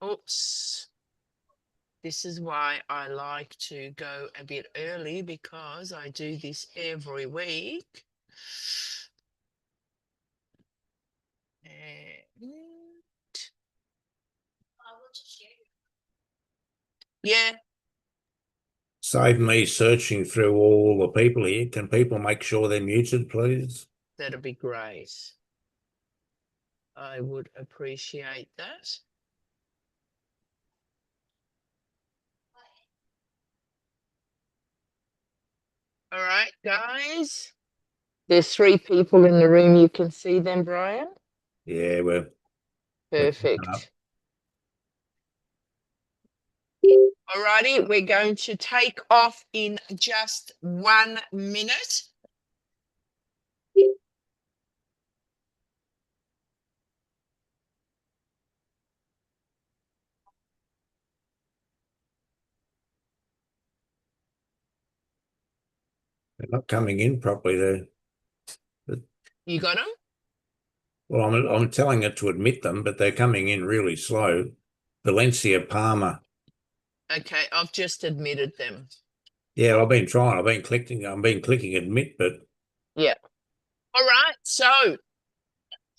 Oops. This is why I like to go a bit early, because I do this every week. And yeah, Save me searching through all the people here. Can people make sure they're muted, please? that'd be great. I would appreciate that. All right, guys. There's 3 people in the room. You can see them, Brian? Yeah, we're Perfect. All righty, we're going to take off in just 1 minute. they're not coming in properly. You got them? Well, I'm telling it to admit them, but they're coming in really slow. Valencia Palmer. Okay, I've just admitted them. Yeah, I've been trying. I've been clicking admit, but Yeah. All right, so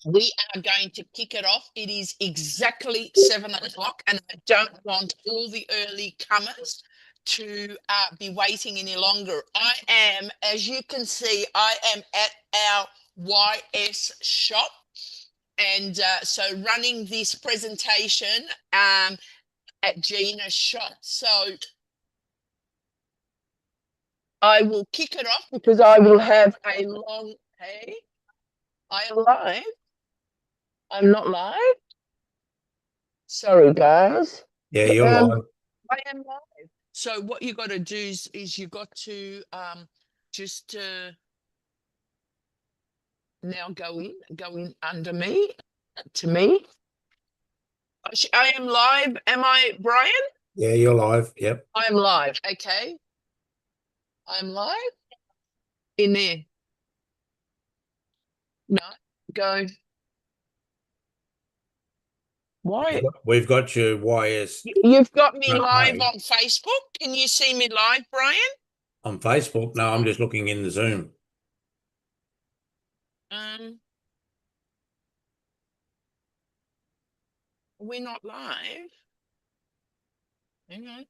we are going to kick it off. It is exactly 7 o'clock, and I don't want all the early comers to be waiting any longer. I am, as you can see, I am at our YS shop. And so running this presentation at Gina's shop. So I will kick it off because I will have a long, hey, I am live. I'm not live. Sorry, guys. yeah, you're live. I am live. So what you got to do is you got to just now go in under me, to me. I am live. Am I, Brian? Yeah, you're live. Yep. I am live. Okay. I'm live in there. No, go. Why? We've got your YS You've got me front live page on Facebook. Can you see me live, Brian? on Facebook. No, I'm just looking in the Zoom. We're not live. Hang on.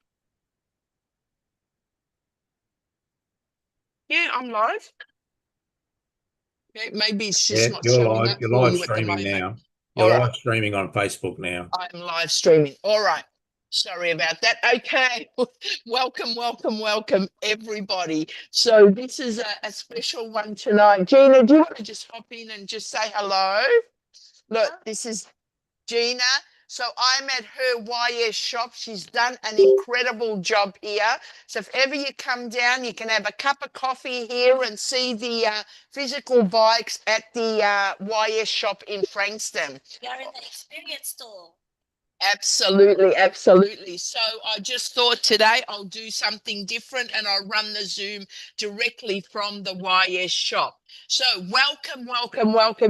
Yeah, I'm live. Okay, maybe it's just Yeah, not you're showing live. up You're for live you at the streaming moment. now. All You're right, live streaming on Facebook now. I'm live streaming. All right. Sorry about that. Okay. welcome, everybody. So this is a special one tonight. Gina, do you want to just hop in and just say hello? Look, this is Gina. So I'm at her YS shop. She's done an incredible job here. So if ever you come down, you can have a cup of coffee here and see the physical bikes at the YS shop in Frankston. You're in the experience store. Absolutely. So I just thought today I'll do something different and I'll run the Zoom directly from the YS shop. So welcome,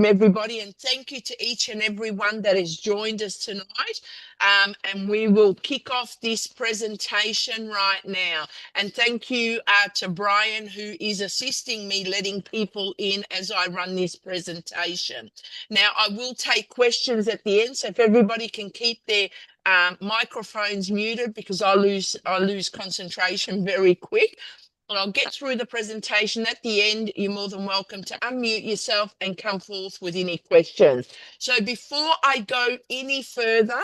everybody. And thank you to each and every one that has joined us tonight. And we will kick off this presentation right now. And thank you to Brian, who is assisting me, letting people in as I run this presentation. Now, I will take questions at the end, so if everybody can keep their microphones muted, because I lose concentration very quick. And I'll get through the presentation. At the end, you're more than welcome to unmute yourself and come forth with any questions. So before I go any further,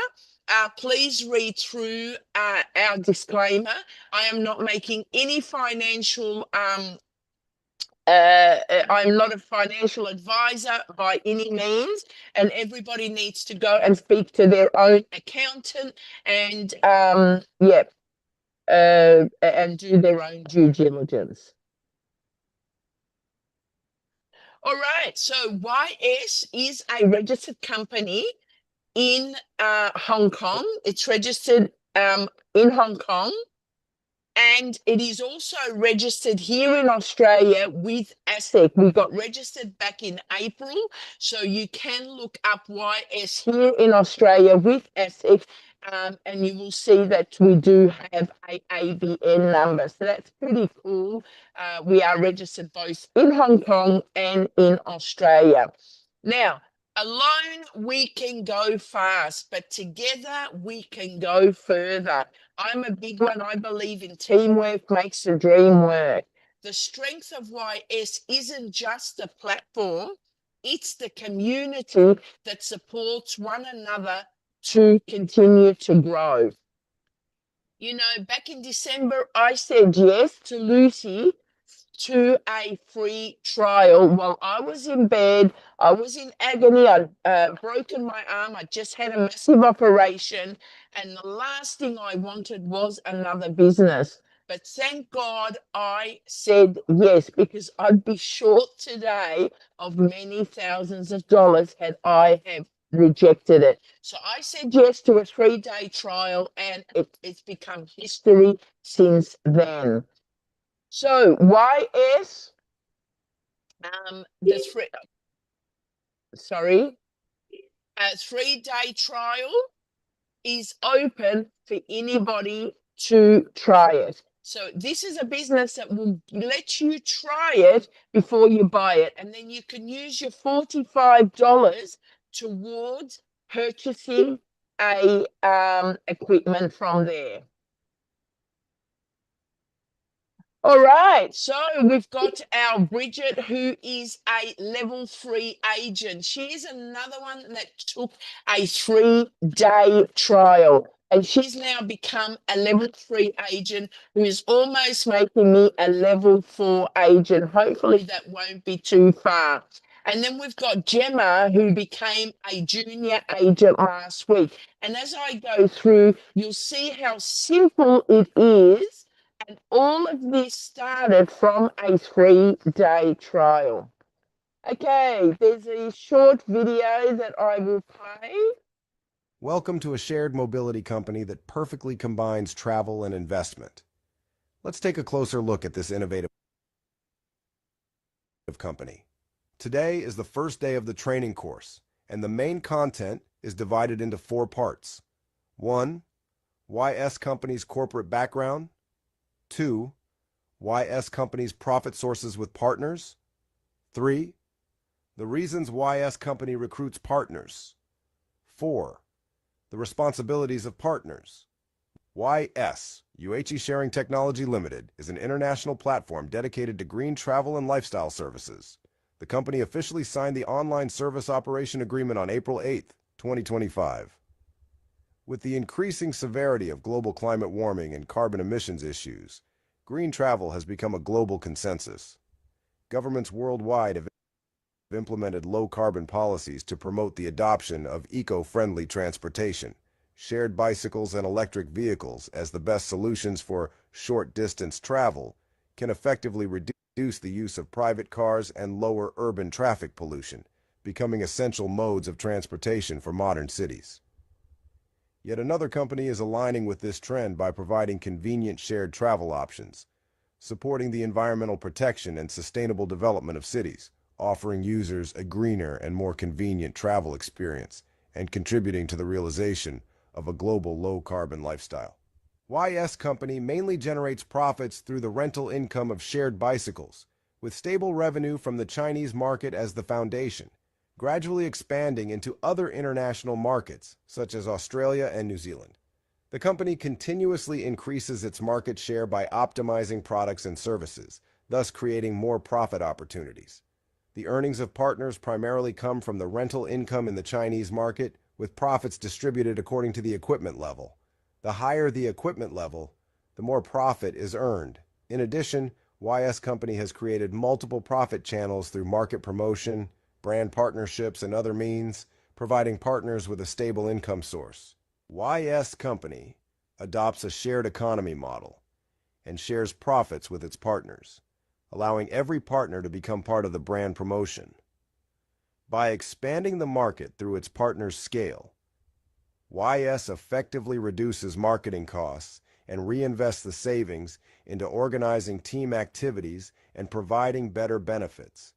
please read through our disclaimer. I am not making any financial I'm not a financial advisor by any means, and everybody needs to go and speak to their own accountant and and do their own due diligence. All right, so YS is a registered company in Hong Kong. It's registered in Hong Kong. And it is also registered here in Australia with ASIC. We got registered back in April, so you can look up YS here in Australia with ASIC and you will see that we do have a ABN number. So that's pretty cool. We are registered both in Hong Kong and in Australia. Now, alone we can go fast, but together we can go further. I'm a big one. I believe in teamwork makes the dream work. The strength of YS isn't just the platform, it's the community that supports one another to continue to grow. You know, back in December, I said yes to Lucy to a free trial while I was in bed. I was in agony. I'd broken my arm. I just had a massive operation. And the last thing I wanted was another business. But thank God I said yes, because I'd be short today of many thousands of dollars had I have rejected it. So I said yes to a 3-day trial, and it's become history since then. So YS, the three, a 3-day trial is open for anybody to try it. So this is a business that will let you try it before you buy it. And then you can use your $45 towards purchasing a equipment from there. All right, so we've got our Bridget, who is a level 3 agent. She is another one that took a 3-day trial, and she's now become a level 3 agent who is almost making me a level 4 agent. Hopefully that won't be too far. And then we've got Gemma, who became a junior agent last week. And as I go through, you'll see how simple it is. And all of this started from a 3-day trial. Okay, there's a short video that I will play. Welcome to a shared mobility company that perfectly combines travel and investment. Let's take a closer look at this innovative company. Today is the first day of the training course, and the main content is divided into 4 parts. 1. YS Company's corporate background. 2. YS Company's profit sources with partners. 3. The reasons YS Company recruits partners. 4. The responsibilities of partners. YS, UHE Sharing Technology Limited, is an international platform dedicated to green travel and lifestyle services. The company officially signed the Online Service Operation Agreement on April 8, 2025. With the increasing severity of global climate warming and carbon emissions issues, green travel has become a global consensus. Governments worldwide have implemented low-carbon policies to promote the adoption of eco-friendly transportation, shared bicycles and electric vehicles as the best solutions for short-distance travel can effectively reduce the use of private cars and lower urban traffic pollution, becoming essential modes of transportation for modern cities. Yet another company is aligning with this trend by providing convenient shared travel options, supporting the environmental protection and sustainable development of cities, offering users a greener and more convenient travel experience, and contributing to the realization of a global low-carbon lifestyle. YS Company mainly generates profits through the rental income of shared bicycles, with stable revenue from the Chinese market as the foundation, gradually expanding into other international markets, such as Australia and New Zealand. The company continuously increases its market share by optimizing products and services, thus creating more profit opportunities. The earnings of partners primarily come from the rental income in the Chinese market, with profits distributed according to the equipment level. The higher the equipment level, the more profit is earned. In addition, YS Company has created multiple profit channels through market promotion, brand partnerships, and other means, providing partners with a stable income source. YS Company adopts a shared economy model and shares profits with its partners, allowing every partner to become part of the brand promotion. By expanding the market through its partners' scale, YS effectively reduces marketing costs and reinvests the savings into organizing team activities and providing better benefits.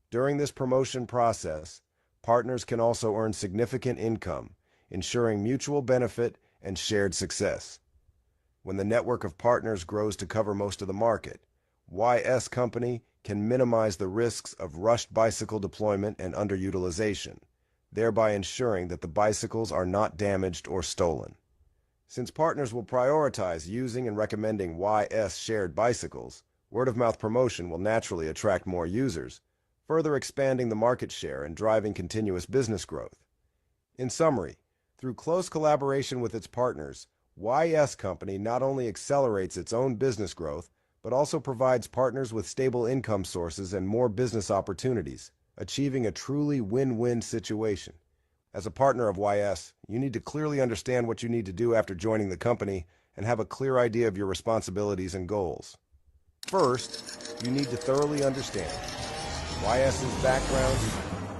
During this promotion process, partners can also earn significant income, ensuring mutual benefit and shared success. When the network of partners grows to cover most of the market, YS Company can minimize the risks of rushed bicycle deployment and underutilization, thereby ensuring that the bicycles are not damaged or stolen. Since partners will prioritize using and recommending YS shared bicycles, word-of-mouth promotion will naturally attract more users, further expanding the market share and driving continuous business growth. In summary, through close collaboration with its partners, YS Company not only accelerates its own business growth, but also provides partners with stable income sources and more business opportunities, achieving a truly win-win situation. As a partner of YS, you need to clearly understand what you need to do after joining the company and have a clear idea of your responsibilities and goals. First, you need to thoroughly understand YS's background,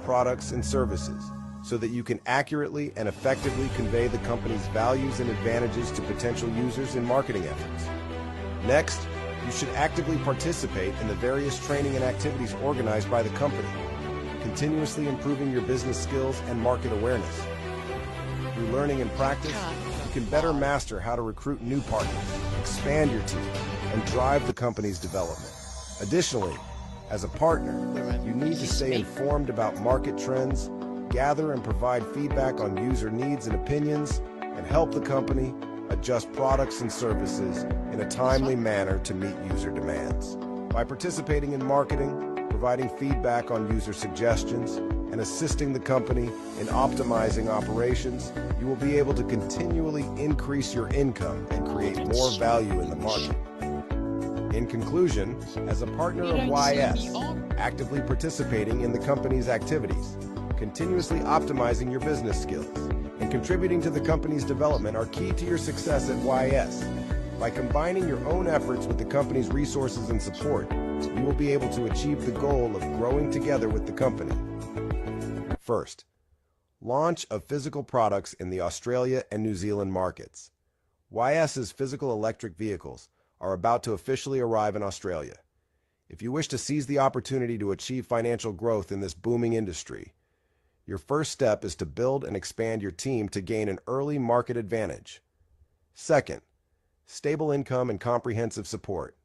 products, and services so that you can accurately and effectively convey the company's values and advantages to potential users in marketing efforts. Next, you should actively participate in the various training and activities organized by the company, continuously improving your business skills and market awareness. Through learning and practice, you can better master how to recruit new partners, expand your team, and drive the company's development. Additionally, as a partner, you need to stay informed about market trends, gather and provide feedback on user needs and opinions, and help the company adjust products and services in a timely manner to meet user demands. By participating in marketing, providing feedback on user suggestions, and assisting the company in optimizing operations, you will be able to continually increase your income and create more value in the market. In conclusion, as a partner of YS, actively participating in the company's activities, continuously optimizing your business skills, and contributing to the company's development are key to your success at YS. By combining your own efforts with the company's resources and support, you will be able to achieve the goal of growing together with the company. First, launch of physical products in the Australia and New Zealand markets. YS's physical electric vehicles are about to officially arrive in Australia. If you wish to seize the opportunity to achieve financial growth in this booming industry, your first step is to build and expand your team to gain an early market advantage. Second, stable income and comprehensive support.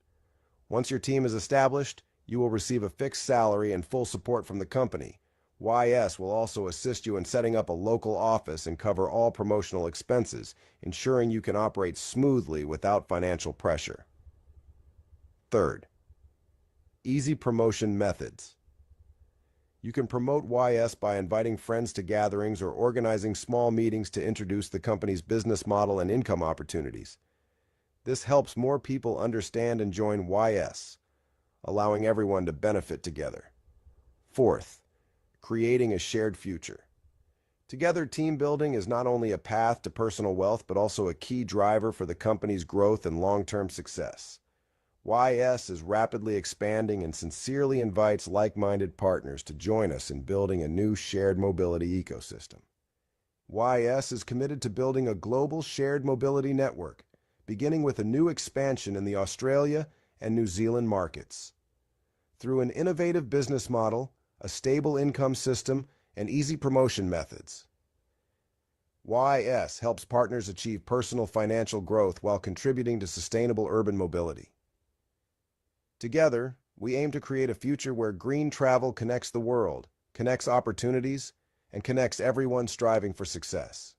Once your team is established, you will receive a fixed salary and full support from the company. YS will also assist you in setting up a local office and cover all promotional expenses, ensuring you can operate smoothly without financial pressure. Third, easy promotion methods. You can promote YS by inviting friends to gatherings or organizing small meetings to introduce the company's business model and income opportunities. This helps more people understand and join YS, allowing everyone to benefit together. Fourth, creating a shared future. Together, team building is not only a path to personal wealth, but also a key driver for the company's growth and long-term success. YS is rapidly expanding and sincerely invites like-minded partners to join us in building a new shared mobility ecosystem. YS is committed to building a global shared mobility network, beginning with a new expansion in the Australia and New Zealand markets. Through an innovative business model, a stable income system, and easy promotion methods, YS helps partners achieve personal financial growth while contributing to sustainable urban mobility. Together, we aim to create a future where green travel connects the world, connects opportunities, and connects everyone striving for success.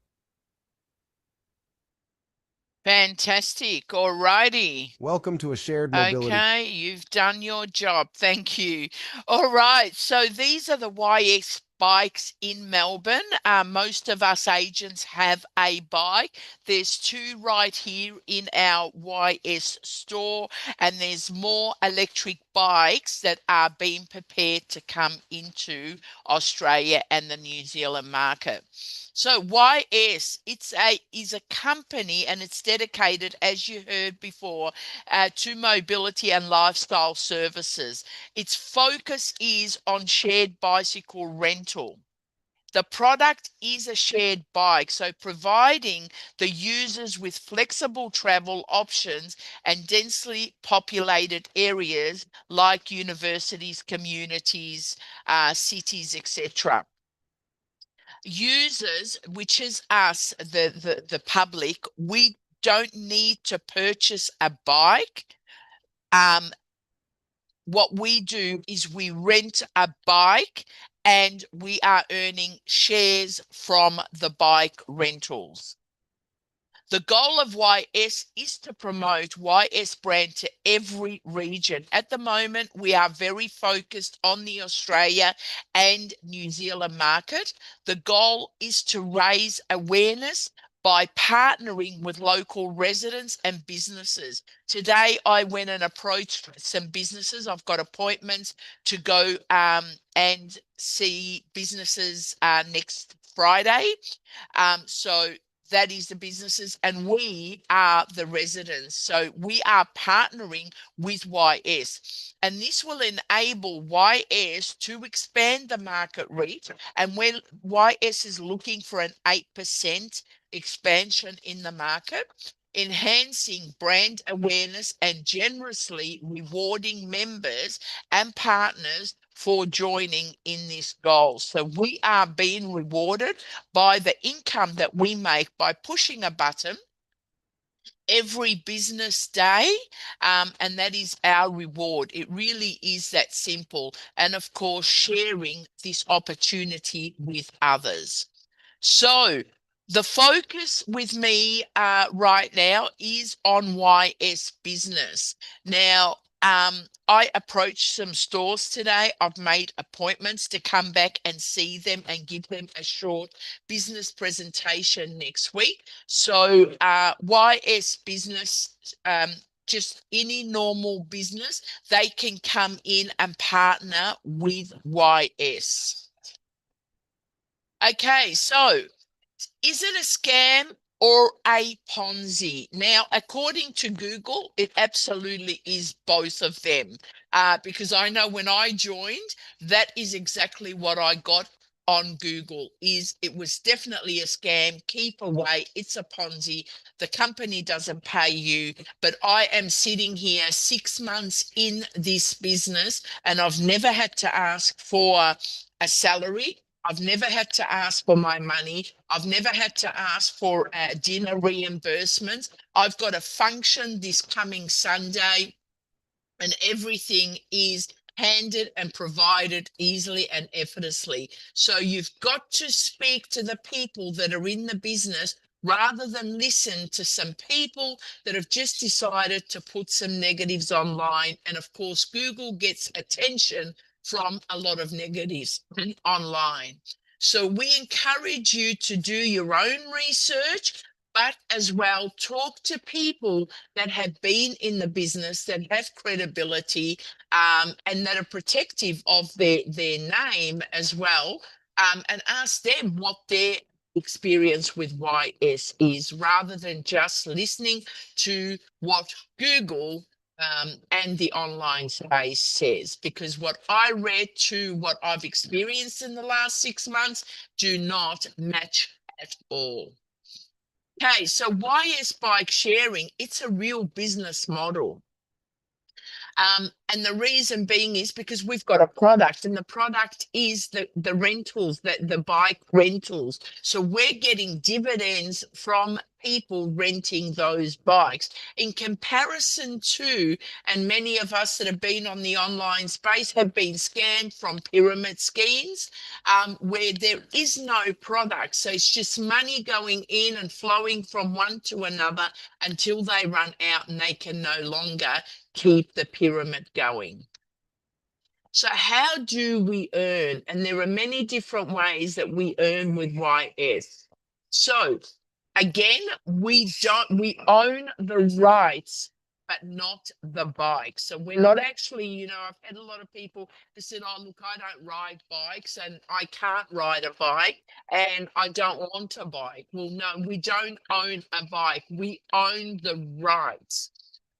Fantastic. All righty. Welcome to a shared mobility. Okay, you've done your job. Thank you. All right. So these are the YS bikes in Melbourne. Most of us agents have a bike. There's two right here in our YS store, and there's more electric bikes that are being prepared to come into Australia and the New Zealand market. So YS, is a company, and it's dedicated, as you heard before, to mobility and lifestyle services. Its focus is on shared bicycle rental. The product is a shared bike, so providing the users with flexible travel options and densely populated areas like universities, communities, cities, etc. users, which is us, the public, we don't need to purchase a bike. What we do is we rent a bike and we are earning shares from the bike rentals. The goal of YS is to promote YS brand to every region. At the moment, we are very focused on the Australia and New Zealand market. The goal is to raise awareness by partnering with local residents and businesses. Today, I went and approached some businesses. I've got appointments to go and see businesses next Friday. So that is the businesses, and we are the residents. So we are partnering with YS, and this will enable YS to expand the market reach. And when YS is looking for an 8% expansion in the market, enhancing brand awareness and generously rewarding members and partners for joining in this goal. So we are being rewarded by the income that we make by pushing a button every business day, and that is our reward. It really is that simple. And of course, sharing this opportunity with others. So the focus with me right now is on YS Business. Now, I approached some stores today. I've made appointments to come back and see them and give them a short business presentation next week. So YS Business, just any normal business, they can come in and partner with YS. Okay, so is it a scam or a Ponzi? Now, according to Google, it absolutely is both of them. Because I know when I joined, that is exactly what I got on Google. It was definitely a scam. Keep away. It's a Ponzi. The company doesn't pay you. But I am sitting here 6 months in this business, and I've never had to ask for a salary. I've never had to ask for my money. I've never had to ask for dinner reimbursements. I've got a function this coming Sunday, and everything is handed and provided easily and effortlessly. So you've got to speak to the people that are in the business rather than listen to some people that have just decided to put some negatives online. And of course, Google gets attention from a lot of negatives online. So we encourage you to do your own research, but as well talk to people that have been in the business, that have credibility, and that are protective of their name as well, and ask them what their experience with YS is, rather than just listening to what Google and the online space says, because what I read to what I've experienced in the last 6 months do not match at all. Okay, so YS bike sharing? It's a real business model. And the reason being is because we've got a product, and the product is the rentals, the bike rentals. So we're getting dividends from people renting those bikes, in comparison to, and many of us that have been on the online space have been scammed from pyramid schemes, where there is no product. So it's just money going in and flowing from one to another until they run out and they can no longer keep the pyramid going. So how do we earn? And there are many different ways that we earn with YS. So again, we own the rights, but not the bike. So we're not actually, I've had a lot of people that said, oh, look, I don't ride bikes and I can't ride a bike and I don't want a bike. Well, no, we don't own a bike. We own the rights.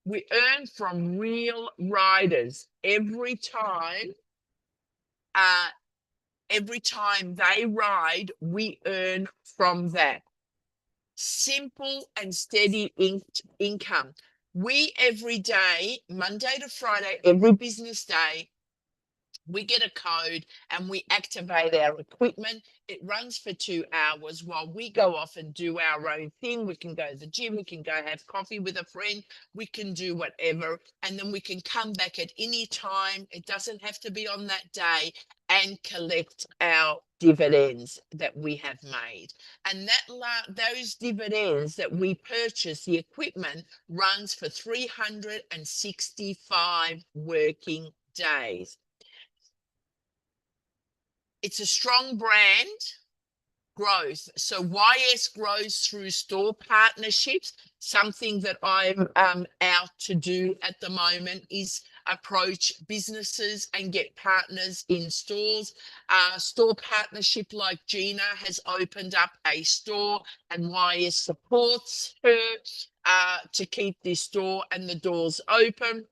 We earn from real riders every time they ride. We earn from that. Simple and steady income. We every day, Monday to Friday, every business day, we get a code and we activate our equipment. It runs for 2 hours while we go off and do our own thing. We can go to the gym, we can go have coffee with a friend, we can do whatever, and then we can come back at any time. It doesn't have to be on that day, and collect our dividends that we have made. And those dividends that we purchase, the equipment runs for 365 working days. It's a strong brand growth. So YS grows through store partnerships. Something that I'm out to do at the moment is approach businesses and get partners in stores. Store partnership like Gina has opened up a store, and YS supports her to keep this store and the doors open.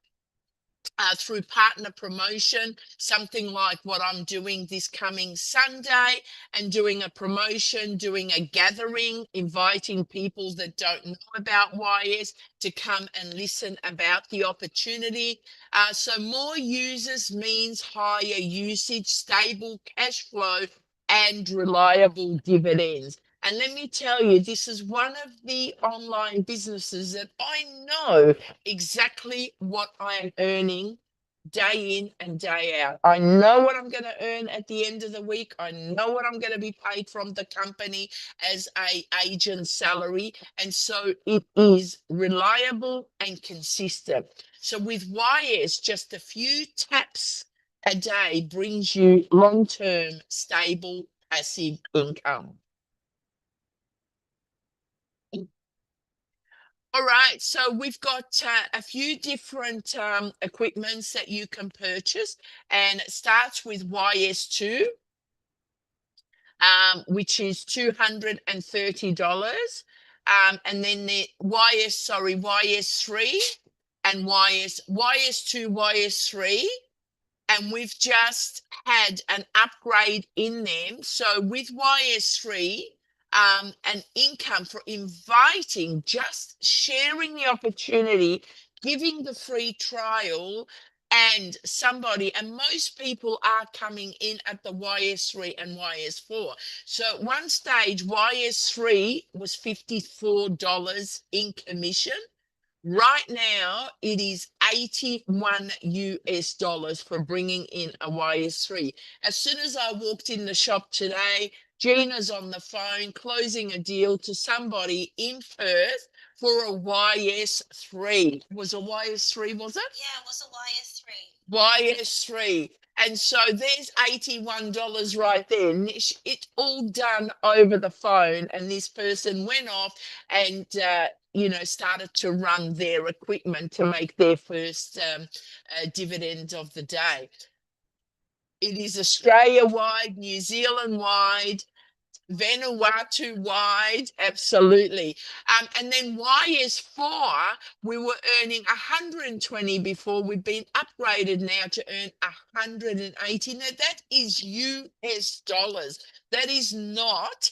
Through partner promotion, something like what I'm doing this coming Sunday, and doing a promotion, doing a gathering, inviting people that don't know about YS to come and listen about the opportunity. So more users means higher usage, stable cash flow, and reliable dividends. And let me tell you, this is one of the online businesses that I know exactly what I am earning day in and day out. I know what I'm going to earn at the end of the week. I know what I'm going to be paid from the company as a agent salary. And so it is reliable and consistent. So with YS, just a few taps a day brings you long-term, stable, passive income. All right, so we've got a few different equipments that you can purchase, and it starts with YS2, which is $230, and then the YS3 and YS2, YS3, and we've just had an upgrade in them. So with YS3, an income for inviting, just sharing the opportunity, giving the free trial, and somebody, and most people are coming in at the YS3 and YS4. So at one stage, YS3 was $54 in commission. Right now, it is $81 for bringing in a YS3. As soon as I walked in the shop today, Gina's on the phone closing a deal to somebody in Perth for a YS3. Was a YS3, was it? Yeah, it was a YS3. YS3. And so there's $81 right there. It's all done over the phone. And this person went off and, started to run their equipment to make their first dividend of the day. It is Australia-wide, New Zealand-wide, Vanuatu wide, absolutely. And then YS4, we were earning 120 before. We've been upgraded now to earn 180. Now that is US dollars. That is not,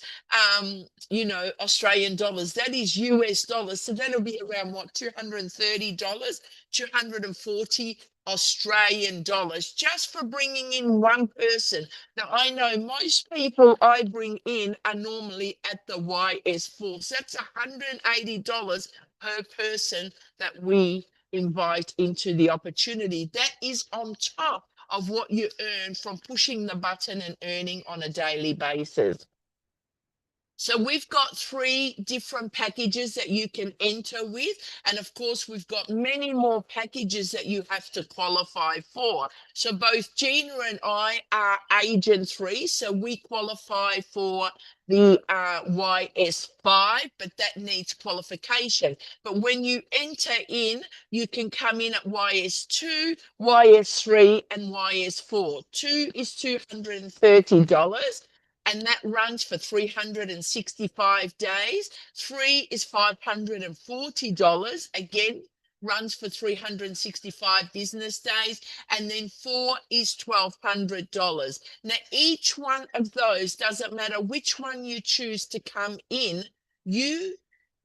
Australian dollars. That is US dollars. So that'll be around what, $230, 240 Australian dollars, just for bringing in one person. Now, I know most people I bring in are normally at the YS4. So that's $180 per person that we invite into the opportunity. That is on top of what you earn from pushing the button and earning on a daily basis. So we've got 3 different packages that you can enter with. And of course, we've got many more packages that you have to qualify for. So both Gina and I are agent 3. So we qualify for the YS5, but that needs qualification. But when you enter in, you can come in at YS2, YS3, and YS4. 2 is $230. And that runs for 365 days. 3 is $540. Again, runs for 365 business days. And then 4 is $1,200. Now, each one of those, doesn't matter which one you choose to come in, you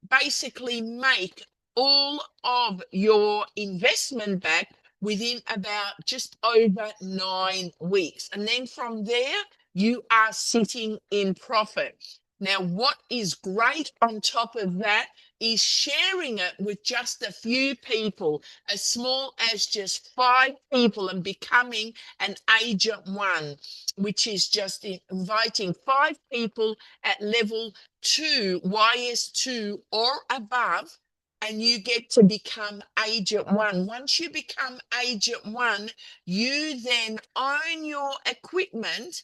basically make all of your investment back within about just over 9 weeks. And then from there, you are sitting in profit. Now, what is great on top of that is sharing it with just a few people, as small as just 5 people, and becoming an agent one, which is just inviting 5 people at level 2, YS2 or above, and you get to become agent one. Once you become agent one, you then own your equipment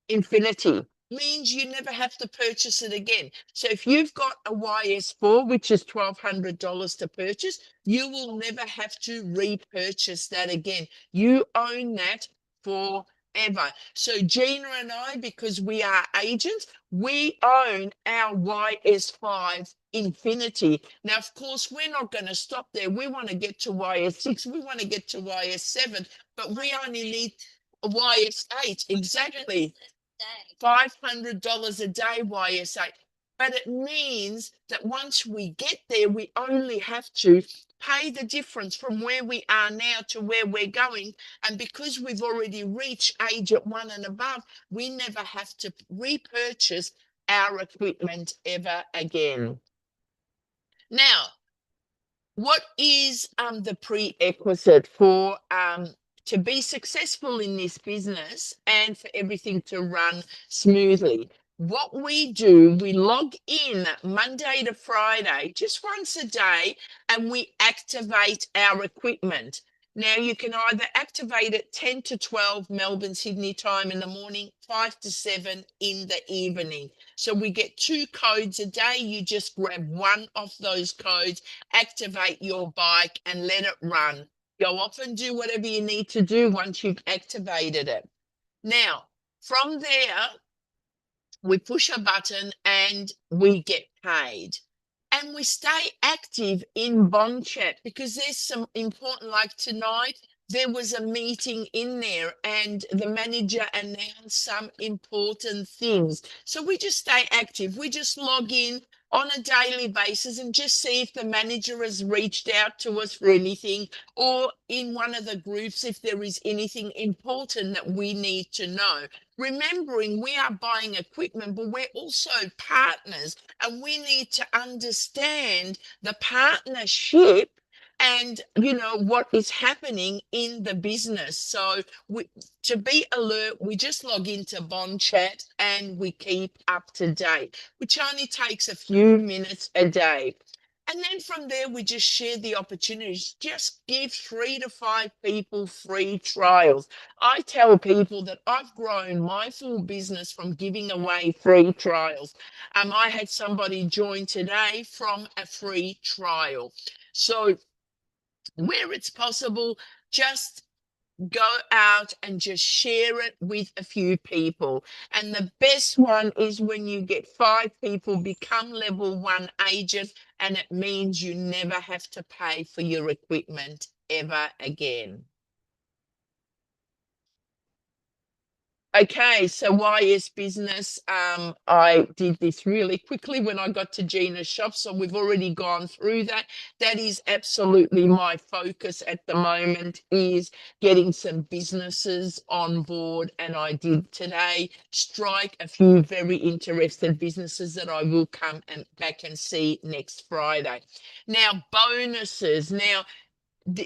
infinity. Means you never have to purchase it again. So if you've got a YS4, which is $1,200 to purchase, you will never have to repurchase that again. You own that forever. So Gina and I, because we are agents, we own our YS5 infinity. Now, of course, we're not going to stop there. We want to get to YS6. We want to get to YS7, but we only need a YS8. Exactly. $500 a day YS8. But it means that once we get there, we only have to pay the difference from where we are now to where we're going. And because we've already reached agent one and above, we never have to repurchase our equipment ever again. Now, what is the prerequisite for to be successful in this business and for everything to run smoothly? What we do, we log in Monday to Friday, just once a day, and we activate our equipment. Now, you can either activate it 10 to 12 Melbourne, Sydney time in the morning, 5 to 7 in the evening. So we get 2 codes a day. You just grab one of those codes, activate your bike and let it run. Go off and do whatever you need to do once you've activated it. Now, from there, we push a button and we get paid. And we stay active in Bond Chat because there's some important, like tonight, there was a meeting in there and the manager announced some important things. So we just stay active. We just log in on a daily basis and just see if the manager has reached out to us for anything, or in one of the groups if there is anything important that we need to know. Remembering we are buying equipment, but we're also partners, and we need to understand the partnership and what is happening in the business. So to be alert, we just log into Bond Chat and we keep up to date, which only takes a few minutes a day. And then from there, we just share the opportunities. Just give 3 to 5 people free trials. I tell people that I've grown my full business from giving away free trials. I had somebody join today from a free trial. So where it's possible, just go out and just share it with a few people. And the best one is when you get 5 people become level 1 agent, and it means you never have to pay for your equipment ever again. Okay, so YS Business, I did this really quickly when I got to Gina's shop, so we've already gone through that. That is absolutely my focus at the moment, is getting some businesses on board, and I did today strike a few very interested businesses that I will come and back and see next Friday. Now, bonuses. Now,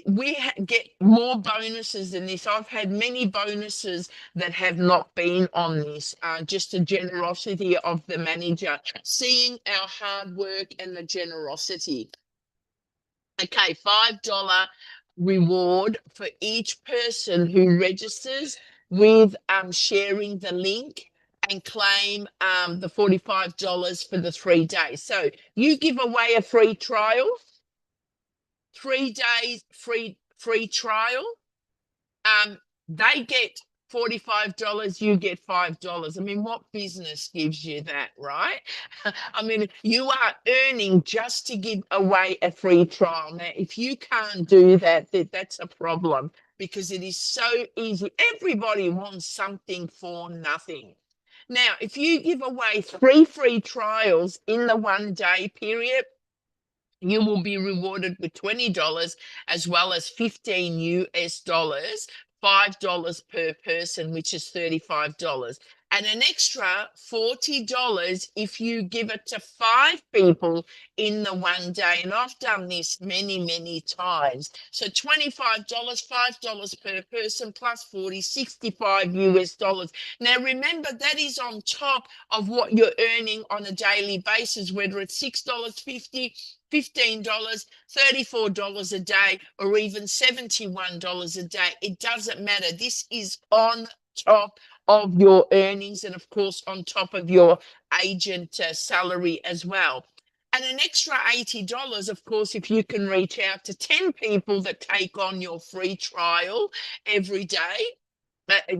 we get more bonuses than this. I've had many bonuses that have not been on this, just the generosity of the manager, seeing our hard work and the generosity. Okay, $5 reward for each person who registers with sharing the link and claim the $45 for the 3 days. So you give away a free trial, 3 days free trial. They get $45, you get $5. I mean, what business gives you that, right? I mean, you are earning just to give away a free trial. Now, if you can't do that, that's a problem, because it is so easy. Everybody wants something for nothing. Now, if you give away 3 free trials in the 1 day period, you will be rewarded with $20 as well as 15 US dollars, $5 per person, which is $35. And an extra $40 if you give it to 5 people in the one day. And I've done this many, many times. So $25, $5 per person plus 40, 65 US dollars. Now remember, that is on top of what you're earning on a daily basis, whether it's $6.50, $15, $34 a day, or even $71 a day. It doesn't matter. This is on top of your earnings and, of course, on top of your agent salary as well. And an extra $80, of course, if you can reach out to 10 people that take on your free trial every day.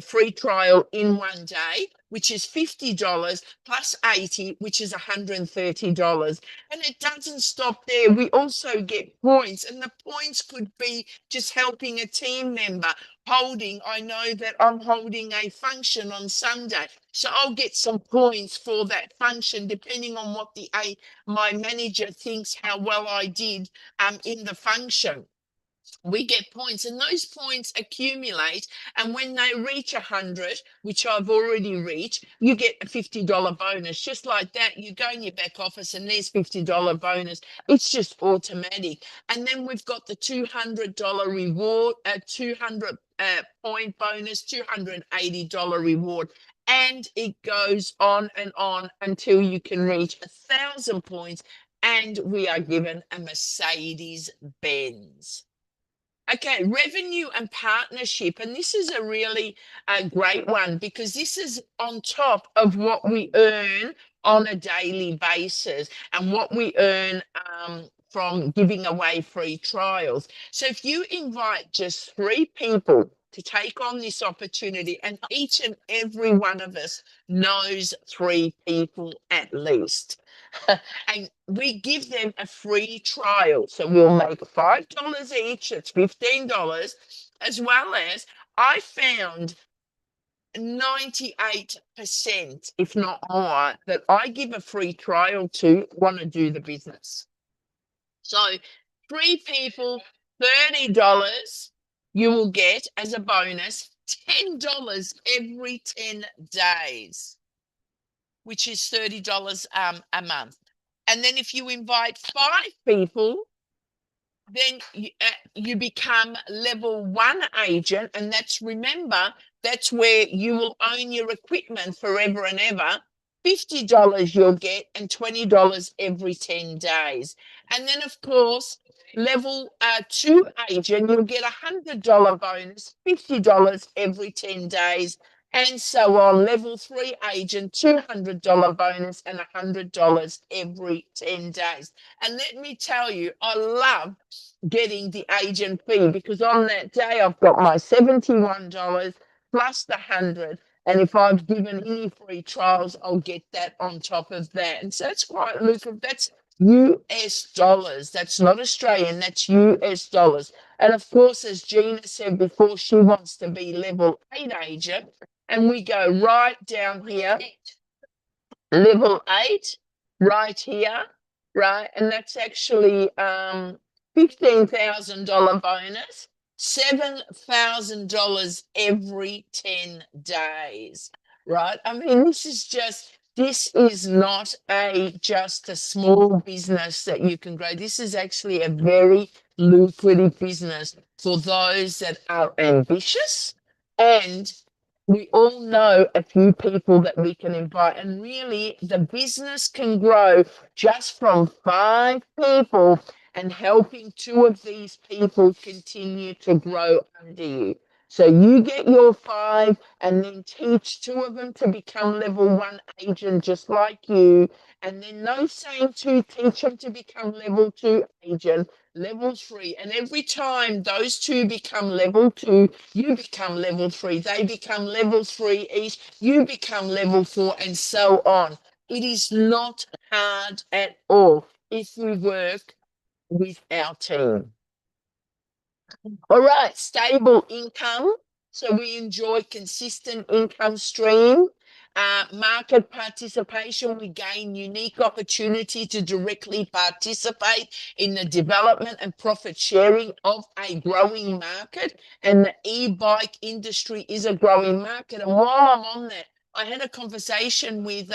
Free trial in one day, which is $50 plus 80, which is $130. And it doesn't stop there. We also get points, and the points could be just helping a team member I know that I'm holding a function on Sunday, so I'll get some points for that function, depending on what my manager thinks how well I did in the function. We get points, and those points accumulate, and when they reach 100, which I've already reached, you get a $50 bonus. Just like that, you go in your back office and there's $50 bonus. It's just automatic. And then we've got the $200 reward, a 200 point bonus, $280 reward, and it goes on and on until you can reach 1,000 points, and we are given a Mercedes-Benz. Okay, revenue and partnership. And this is a really great one, because this is on top of what we earn on a daily basis and what we earn from giving away free trials. So if you invite just 3 people to take on this opportunity, and each and every one of us knows 3 people at least, and we give them a free trial. So we'll make $5 each, it's $15, as well as I found 98%, if not more, that I give a free trial to want to do the business. So 3 people, $30, you will get as a bonus $10 every 10 days, which is $30 a month. And then if you invite 5 people, then you become level 1 agent. And remember, that's where you will own your equipment forever and ever. $50 you'll get, and $20 every 10 days. And then, of course, level 2 agent, you'll get $100 bonus, $50 every 10 days, and so on. Level 3 agent, $200 bonus and $100 every 10 days. And let me tell you, I love getting the agent fee, because on that day I've got my $71 plus the 100. And if I've given any free trials, I'll get that on top of that. And so it's quite lucrative. That's US dollars. That's not Australian, that's US dollars. And of course, as Gina said before, she wants to be level 8 agent. And we go right down here, level 8, right here, right? And that's actually $15,000 bonus, $7,000 every 10 days, right? I mean, this is not just a small business that you can grow. This is actually a very lucrative business for those that are ambitious, and we all know a few people that we can invite, and really the business can grow just from 5 people and helping 2 of these people continue to grow under you. So you get your 5 and then teach 2 of them to become level 1 agent just like you. And then those same 2 teach them to become level 2 agent, level 3. And every time those 2 become level 2, you become level 3. They become level 3 each, you become level 4, and so on. It is not hard at all if we work with our team. All right, stable income. So we enjoy consistent income stream. market participation. We gain unique opportunity to directly participate in the development and profit sharing of a growing market. And the e-bike industry is a growing market. And while I'm on that, I had a conversation with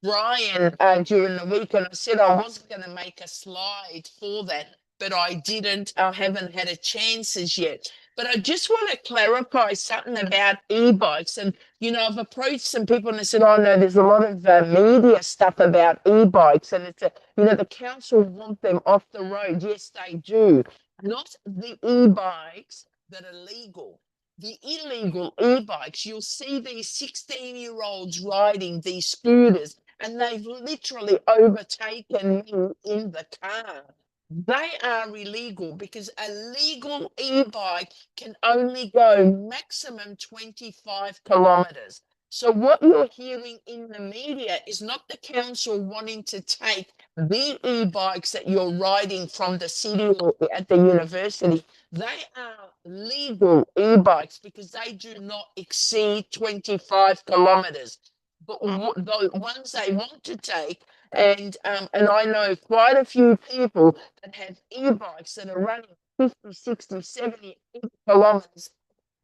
Brian during the week, and I said I wasn't going to make a slide for that, but I didn't. I haven't had a chance as yet. But I just want to clarify something about e-bikes. And, you know, I've approached some people and I said, oh, no, there's a lot of media stuff about e-bikes. And it's, you know, the council want them off the road. Yes, they do. Not the e-bikes that are legal. The illegal e-bikes, you'll see these 16-year-olds riding these scooters, and they've literally overtaken me in the car. They are illegal because a legal e-bike can only go maximum 25 kilometers. So what you're hearing in the media is not the council wanting to take the e-bikes that you're riding from the city or at the university. They are legal e-bikes because they do not exceed 25 kilometers. But the ones they want to take, and I know quite a few people that have e-bikes that are running 50, 60, 70 kilometers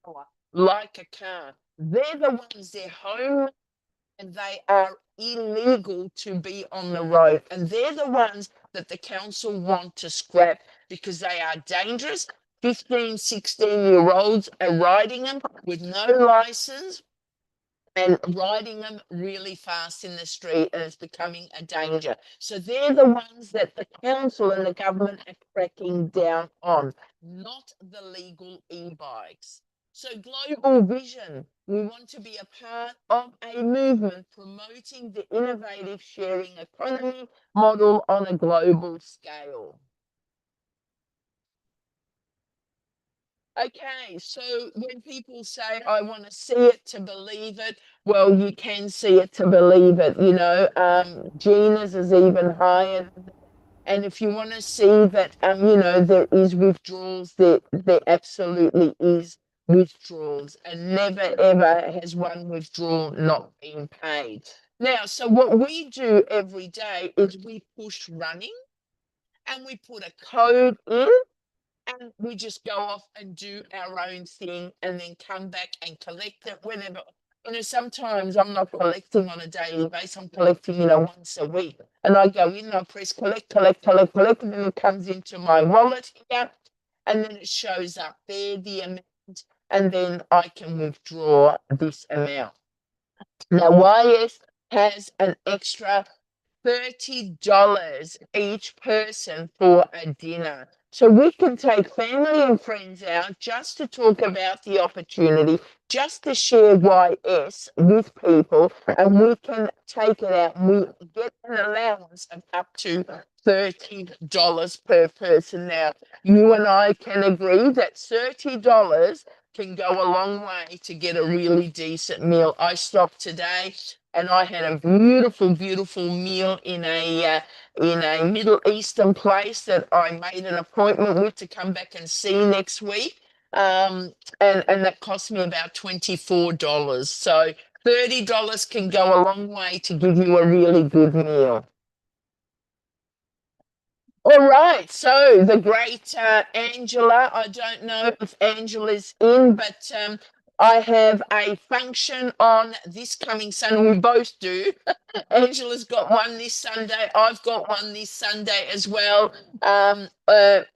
an hour like a car. They're the ones, they're home, and they are illegal to be on the road. And they're the ones that the council want to scrap because they are dangerous. 15, 16-year-olds are riding them with no license and riding them really fast in the street, and it's becoming a danger. So they're the ones that the council and the government are cracking down on, not the legal e-bikes. So global vision, we want to be a part of a movement promoting the innovative sharing economy model on a global scale. Okay, so when people say, I want to see it to believe it, well, you can see it to believe it, you know. Gina's is even higher. And if you want to see that, you know, there is withdrawals, there absolutely is withdrawals, and never ever has one withdrawal not been paid. Now, so what we do every day is we push running and we put a code in, and we just go off and do our own thing and then come back and collect it whenever. You know, sometimes I'm not collecting on a daily basis. I'm collecting, you know, once a week. And I go in, I press collect, collect, collect, collect, and then it comes into my wallet here. And then it shows up there, the amount, and then I can withdraw this amount. Now, YS has an extra $30 each person for a dinner. So we can take family and friends out just to talk about the opportunity, just to share YS with people, and we can take it out. We get an allowance of up to $30 per person. Now, you and I can agree that $30 can go a long way to get a really decent meal. I stopped today and I had a beautiful, beautiful meal in a Middle Eastern place that I made an appointment with to come back and see next week. And that cost me about $24. So $30 can go a long way to give you a really good meal. All right, so the great Angela, I don't know if Angela's in, but I have a function on this coming Sunday. We both do. Angela's got one this Sunday. I've got one this Sunday as well. But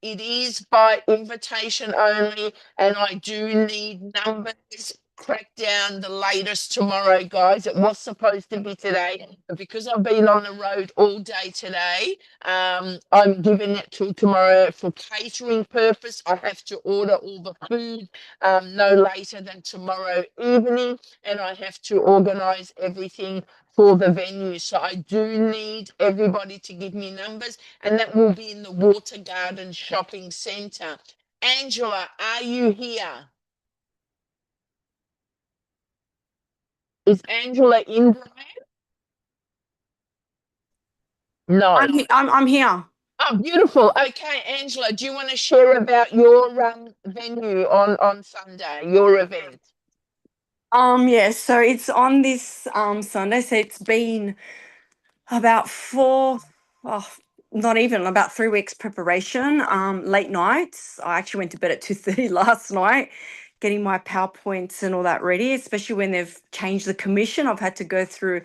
it is by invitation only, and I do need numbers. Crack down the latest tomorrow, guys. It was supposed to be today, but because I've been on the road all day today, I'm giving it till tomorrow for catering purpose. I have to order all the food no later than tomorrow evening, and I have to organize everything for the venue. So I do need everybody to give me numbers, and that will be in the Water Garden Shopping Centre. Angela, are you here? Is Angela in, Brian? No. I'm here. Oh, beautiful. Okay, Angela, do you want to share about your venue on Sunday, your event? Yeah, so it's on this Sunday. So it's been about not even about 3 weeks preparation. Late nights. I actually went to bed at 2:30 last night, getting my PowerPoints and all that ready, especially when they've changed the commission. I've had to go through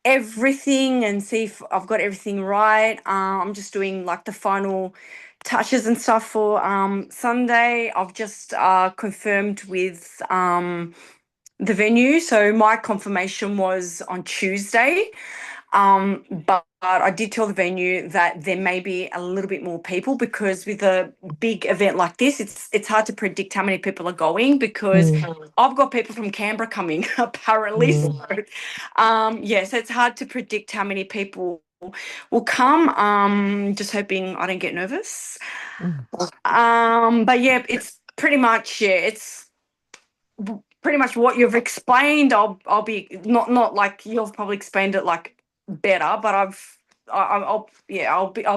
everything and see if I've got everything right. I'm just doing like the final touches and stuff for Sunday. I've just confirmed with the venue. So my confirmation was on Tuesday. But I did tell the venue that there may be a little bit more people because with a big event like this, it's hard to predict how many people are going because I've got people from Canberra coming apparently. So so it's hard to predict how many people will come. Just hoping I don't get nervous. But yeah, it's pretty much it's pretty much what you've explained. I'll be not like you've probably explained it like better, but I'll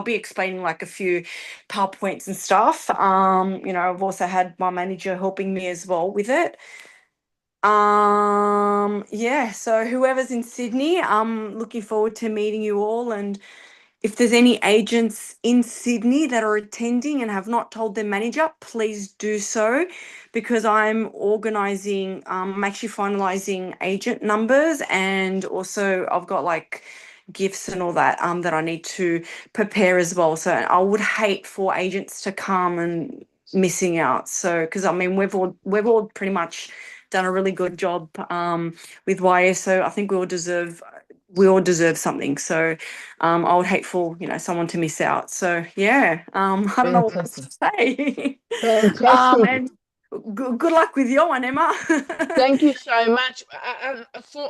be explaining like a few PowerPoints and stuff. I've also had my manager helping me as well with it. So whoever's in Sydney, I'm looking forward to meeting you all. And if there's any agents in Sydney that are attending and have not told their manager, please do so because I'm organising, I'm actually finalising agent numbers and also I've got like gifts and all that that I need to prepare as well. So I would hate for agents to come and missing out. So because I mean we've all pretty much done a really good job with YS. So I think we all deserve something. So I would hate for someone to miss out. So yeah, I don't know what else to say. Fantastic. And good luck with your one, Emma. Thank you so much.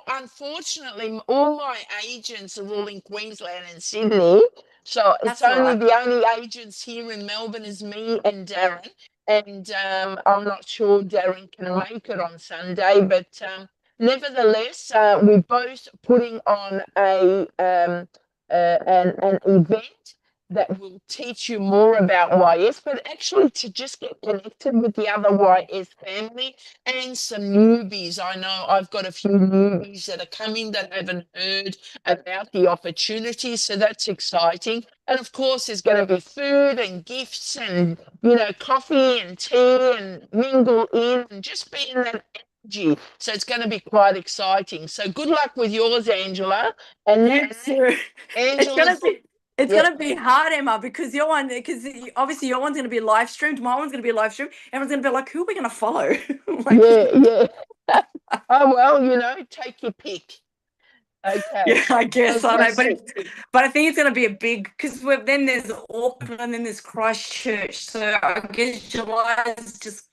Unfortunately, all my agents are all in Queensland and Sydney, so it's That's all only right. the only agents here in Melbourne is me and Darren. And I'm not sure Darren can make it on Sunday, but nevertheless, we're both putting on an event that will teach you more about YS, but actually to just get connected with the other YS family and some newbies. I know I've got a few newbies that are coming that haven't heard about the opportunities, so that's exciting. And of course, there's going to be food and gifts and coffee and tea and mingle in and just be in that energy. So it's going to be quite exciting. So good luck with yours, Angela. And Yes, sir. Angela's. It's gonna be hard, Emma, because obviously your one's gonna be live streamed, my one's gonna be live streamed. Everyone's gonna be like, who are we gonna follow? Yeah. Oh well, take your pick. Okay. Yeah, I guess I know, Fantastic. but I think it's gonna be a big because then there's Auckland and then there's Christchurch. So I guess July's just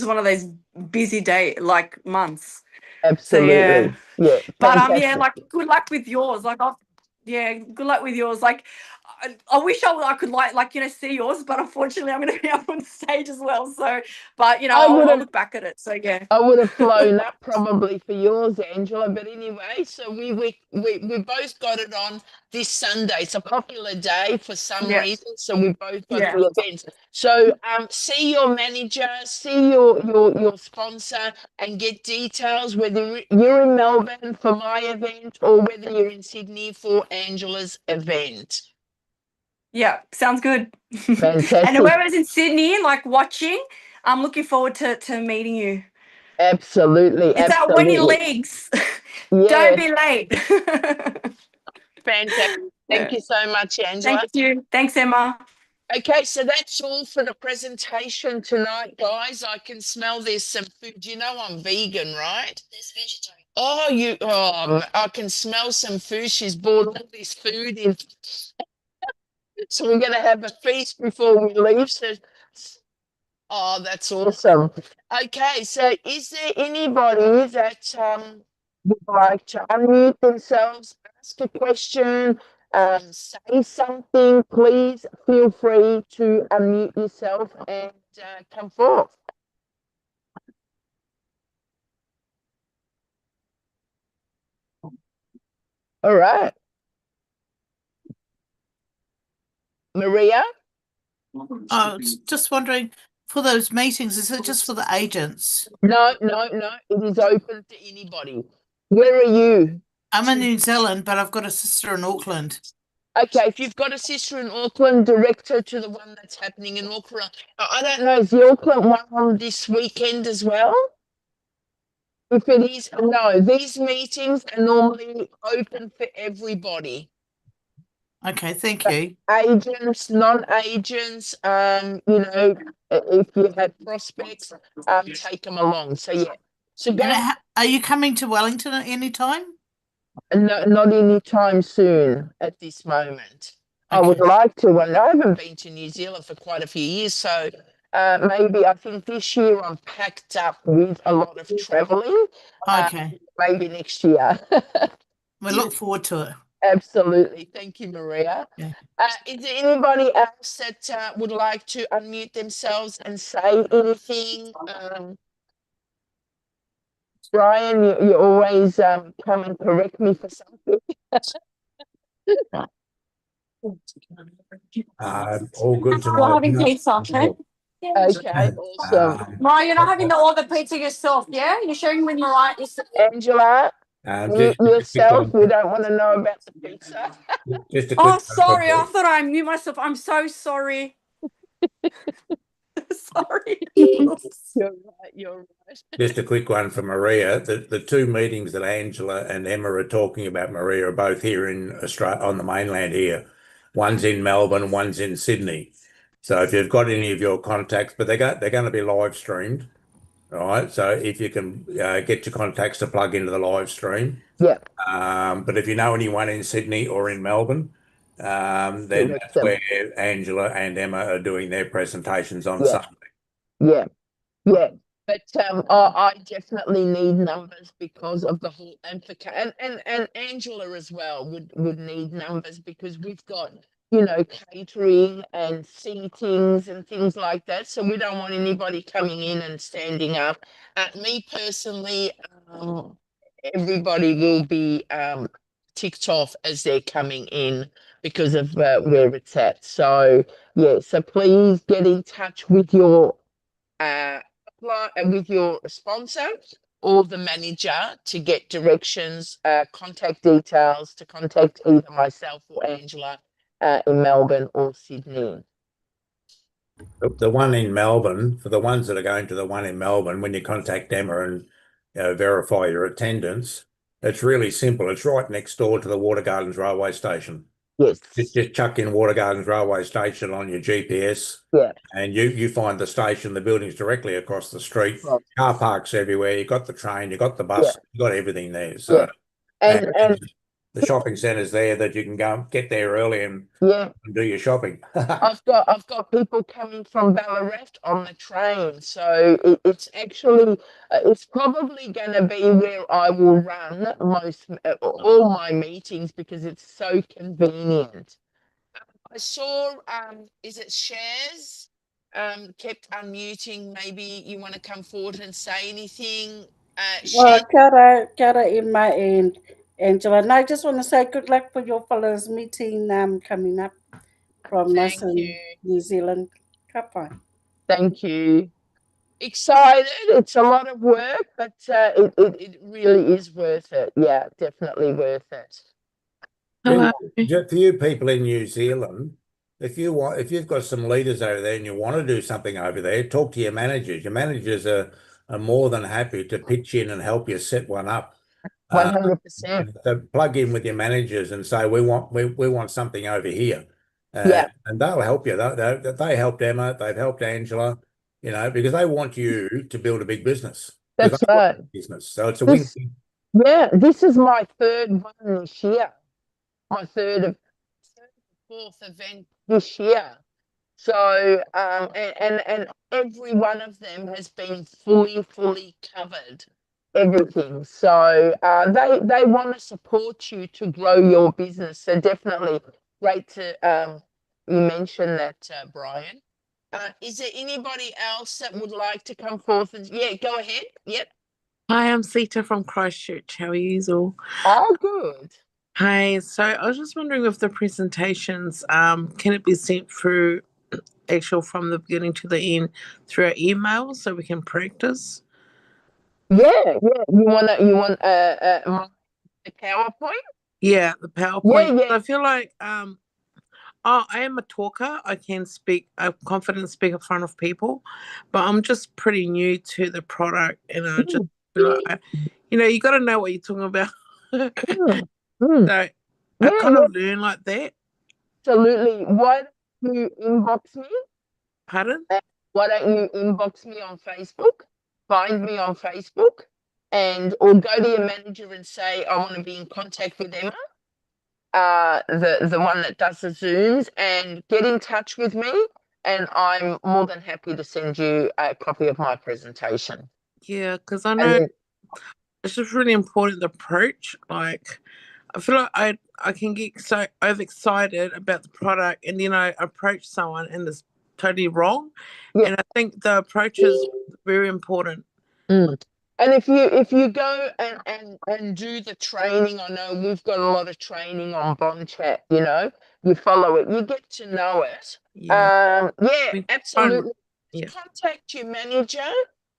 one of those busy months. So yeah. Absolutely. Yeah. But Fantastic. like good luck with yours. Good luck with yours. Like I wish I could see yours, but unfortunately I'm going to be up on stage as well. So, but I'll look back at it. So yeah. I would have flown up probably for yours, Angela. But anyway, so we both got it on this Sunday. It's a popular day for some reason, so we both got the events. So see your manager, see your sponsor, and get details whether you're in Melbourne for my event or whether you're in Sydney for Angela's event. Yeah, sounds good. Fantastic. And whoever's in Sydney, like watching, I'm looking forward to meeting you. Absolutely. It's at Winnie Leagues. Yeah. Don't be late. Fantastic. Thank you so much, Angela. Thank you. Thanks, Emma. Okay, so that's all for the presentation tonight, guys. I can smell there's some food. You know I'm vegan, right? There's vegetarian. I can smell some food. She's brought all this food in. So we're going to have a feast before we leave. So, that's awesome. Okay, so is there anybody that would like to unmute themselves, ask a question, say something? Please feel free to unmute yourself and come forth. All right. Maria? I was just wondering, for those meetings? Is it just for the agents? No, no, no. It is open to anybody. Where are you? I'm in New Zealand, but I've got a sister in Auckland. Okay, if you've got a sister in Auckland, direct her to the one that's happening in Auckland. I don't know, is the Auckland one on this weekend as well? If it is, no, these meetings are normally open for everybody. Okay, thank you. Agents, non-agents, you know, if you have prospects, take them along. So yeah. So go, And are you coming to Wellington at any time? no, not anytime soon at this moment. I would Okay. like to, and I haven't been to New Zealand for quite a few years, so maybe I think this year I'm packed up with a lot of traveling. Okay. Maybe next year. We look forward to it. Absolutely. Thank you, Maria. Yeah. Is there anybody else that would like to unmute themselves and say anything? Brian, you always come and correct me for something. All good You're tonight. having pizza, okay? Okay, awesome. Mariah, you're not having all the pizza yourself, yeah? You're sharing with Mariah. Angela, Just a quick yourself, one. we don't want to know about the pizza. Just a quick Oh, one for sorry. I Maria. thought I mute myself. I'm so sorry. Sorry. You're right, you're right. Just a quick one for Maria. The two meetings that Angela and Emma are talking about, Maria, are both here in Australia on the mainland here. One's in Melbourne, one's in Sydney. So if you've got any of your contacts, but they're going to be live streamed, all right? So if you can get your contacts to plug into the live stream. Yeah. But if you know anyone in Sydney or in Melbourne, then that's where Angela and Emma are doing their presentations on Sunday. Yeah, yeah. But I definitely need numbers because of the whole and Angela as well would need numbers because we've got, you know, catering and seatings and things like that. So we don't want anybody coming in and standing up. Me personally, everybody will be ticked off as they're coming in because of where it's at. So yeah, so please get in touch with your with your sponsor or the manager to get directions, contact details to contact either myself or Angela in Melbourne or Sydney. The one in Melbourne, for the ones that are going to the one in Melbourne, when you contact Emma and verify your attendance, it's really simple. It's right next door to the Water Gardens railway station. Yes. Just chuck in Water Gardens railway station on your GPS. Yeah. And you find the station, the building's directly across the street. Right. Car parks everywhere. You got the train, you got the bus, you got everything there. So Yeah. And the shopping centre's there that you can go get there early and do your shopping. I've got people coming from Ballarat on the train, so it's actually it's probably going to be where I will run all my meetings because it's so convenient. I saw is it Shares kept unmuting. Maybe you want to come forward and say anything. Well, Cara, Emma and Angela, and I just want to say good luck for your fellows meeting coming up from us in New Zealand. Kapa. Thank you. Excited. It's a lot of work, but it really is worth it. Yeah, definitely worth it. For you people in New Zealand, if you've got some leaders over there and you want to do something over there, talk to your managers. Your managers are more than happy to pitch in and help you set one up. 100%. So plug in with your managers and say we want something over here, Yeah. and they'll help you. They helped Emma, they've helped Angela, you know, because they want you to build a big business. That's right. Business, so it's a win. Yeah, this is my third one this year. My third fourth event this year. So and every one of them has been fully covered. Everything. So they want to support you to grow your business. So definitely great to you mentioned that, Brian. Is there anybody else that would like to come forth? And yeah, go ahead. Yep. Hi, I'm Sita from Christchurch. How are you all? Oh, good. Hi. So I was just wondering if the presentations, can it be sent through actual from the beginning to the end through our emails so we can practice? Yeah. You want a PowerPoint? Yeah, the PowerPoint. Yeah. I feel like I am a talker. I can speak, I'm confident speak in front of people, but I'm just pretty new to the product, and I just feel like you got to know what you're talking about. So I kind of learn like that. Absolutely. Why don't you inbox me? Pardon? Why don't you inbox me on Facebook? Find me on Facebook, or go to your manager and say, I want to be in contact with Emma, the one that does the Zooms, and get in touch with me. And I'm more than happy to send you a copy of my presentation. Yeah, because I know it's just really important, the approach. Like, I feel like I can get so overexcited about the product, and then I approach someone and it's totally wrong. Yeah. And I think the approach is very important. And if you go and do the training, I know we've got a lot of training on Bond Chat, you follow it, you get to know it. Yeah. Absolutely. Yeah. Contact your manager.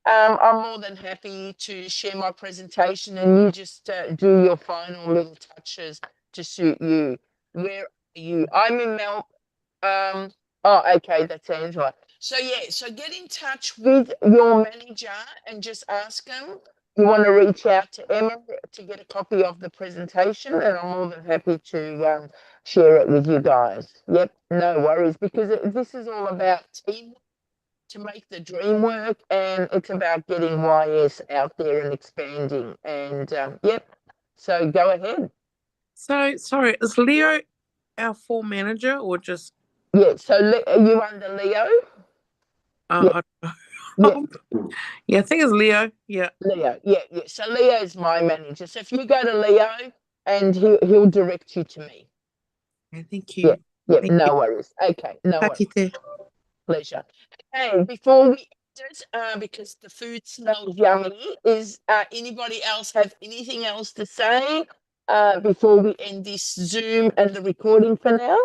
I'm more than happy to share my presentation, and you just do your final little touches to suit you. Where are you? I'm in Melbourne. Okay, that's Angela. So get in touch with your manager and just ask them you want to reach out to Emma to get a copy of the presentation, and I'm more than happy to share it with you guys. Yep, no worries, because this is all about teamwork to make the dream work, and it's about getting YS out there and expanding. And so go ahead. So sorry, is Leo our full manager or just? Yeah. So are you under Leo? Yeah, I think it's Leo. Yeah. Leo. Yeah. So Leo is my manager. So if you go to Leo, and he'll direct you to me. Okay, thank you. Yeah. No worries. Okay. No worries. Pleasure. And before we end, because the food smells yummy, is anybody else have anything else to say before we end this Zoom and the recording for now?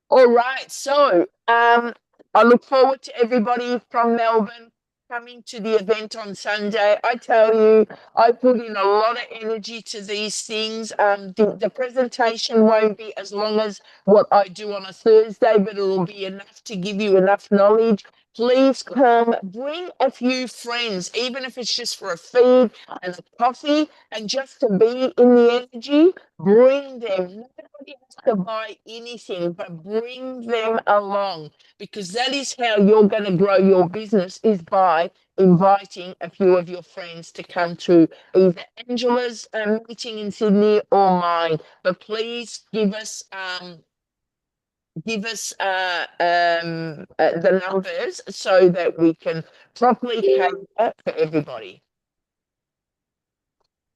All right. So I look forward to everybody from Melbourne coming to the event on Sunday. I tell you, I put in a lot of energy to these things. The presentation won't be as long as what I do on a Thursday, but it'll be enough to give you enough knowledge. Please come, bring a few friends, even if it's just for a feed and a coffee, and just to be in the energy. Bring them. Nobody has to buy anything, but bring them along, because that is how you're going to grow your business, is by inviting a few of your friends to come to either Angela's meeting in Sydney or mine. But please give us the numbers so that we can properly cater for everybody.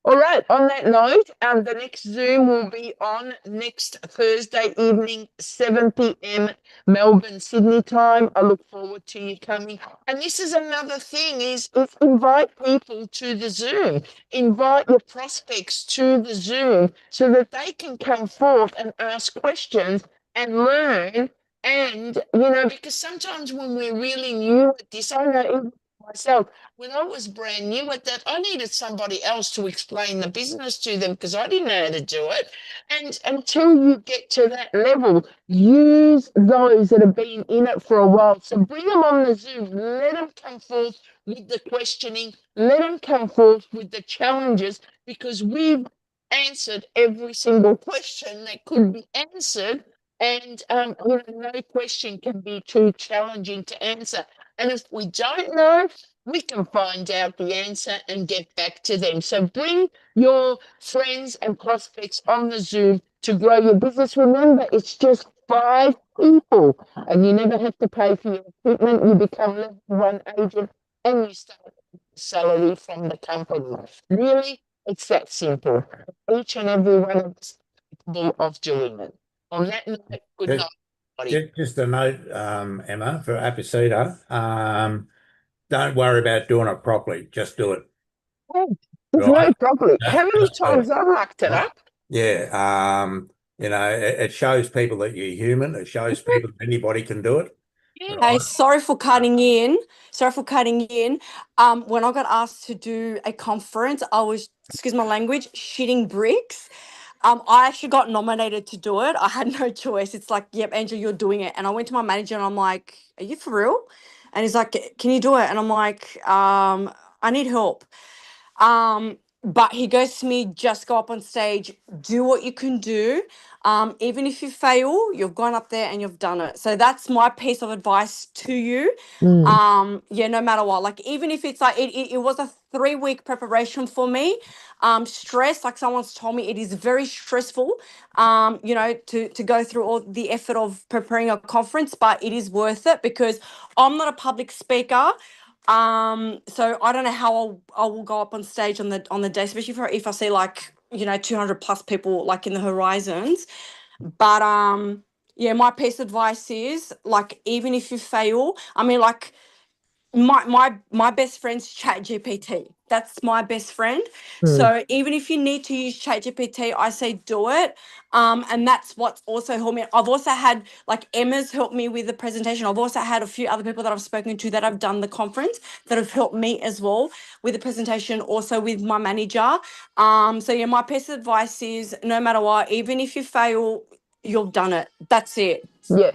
All right, on that note, the next Zoom will be on next Thursday evening, 7 p.m. Melbourne, Sydney time. I look forward to you coming. And this is another thing, is invite people to the Zoom. Invite your prospects to the Zoom so that they can come forth and ask questions and learn. And, because sometimes when we're really new at this, I know even myself, when I was brand new at that, I needed somebody else to explain the business to them because I didn't know how to do it. And until you get to that level, use those that have been in it for a while. So bring them on the Zoom, let them come forth with the questioning, let them come forth with the challenges, because we've answered every single question that could be answered. And no question can be too challenging to answer. And if we don't know, we can find out the answer and get back to them. So bring your friends and prospects on the Zoom to grow your business. Remember, it's just 5 people, and you never have to pay for your equipment. You become level 1 agent, and you start salary from the company. Really, it's that simple. Each and every one of us is capable of doing it. On that note, good night. Just a note, Emma, for Apicita. Don't worry about doing it properly. Just do it. There's no properly. How many times I mucked it up? Yeah. You know, it shows people that you're human. It shows people that anybody can do it. Yeah. Hey, sorry for cutting in. Sorry for cutting in. When I got asked to do a conference, I was, excuse my language, shitting bricks. I actually got nominated to do it. I had no choice. It's like, yep, Angel, you're doing it. And I went to my manager and I'm like, are you for real? And he's like, can you do it? And I'm like, I need help. But he goes to me, just go up on stage, do what you can do. Even if you fail, you've gone up there and you've done it. So that's my piece of advice to you. Yeah, no matter what, like even if it's like it was a 3-week preparation for me. Stress, like someone's told me, it is very stressful, you know, to go through all the effort of preparing a conference, but it is worth it because I'm not a public speaker. So I don't know how I will go up on stage on the day, especially if I see like, you know, 200 plus people like in the horizons. But yeah, my piece of advice is like, even if you fail, I mean, like my best friend's ChatGPT. That's my best friend. So even if you need to use ChatGPT, I say do it. And that's what's also helped me. I've also had like Emma's helped me with the presentation. I've also had a few other people that I've spoken to that have done the conference that have helped me as well with the presentation, also with my manager. So yeah, my piece of advice is no matter what, even if you fail, you've done it. That's it. Yeah.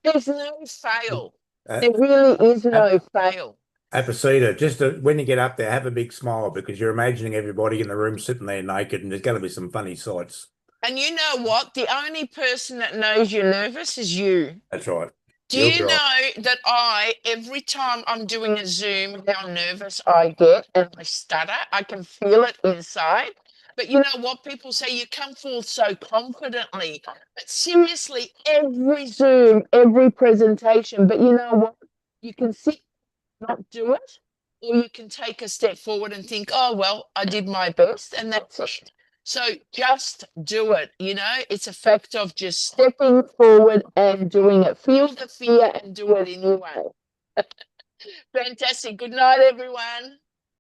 There's no fail. Uh, There really is no fail. Apicita, just when you get up there, have a big smile because you're imagining everybody in the room sitting there naked, and there's going to be some funny sights. And you know what? The only person that knows you're nervous is you. That's right. Do You'll you be right. know that every time I'm doing a Zoom, how nervous I get and I stutter? I can feel it inside. But you know what? People say you come forth so confidently. But seriously, every Zoom, every presentation. But you know what? You can sit, not do it, or you can take a step forward and think, oh, well, I did my best, and that's it. So just do it. You know, it's a fact of just stepping forward and doing it. Feel the fear and do it anyway. Fantastic. Good night, everyone.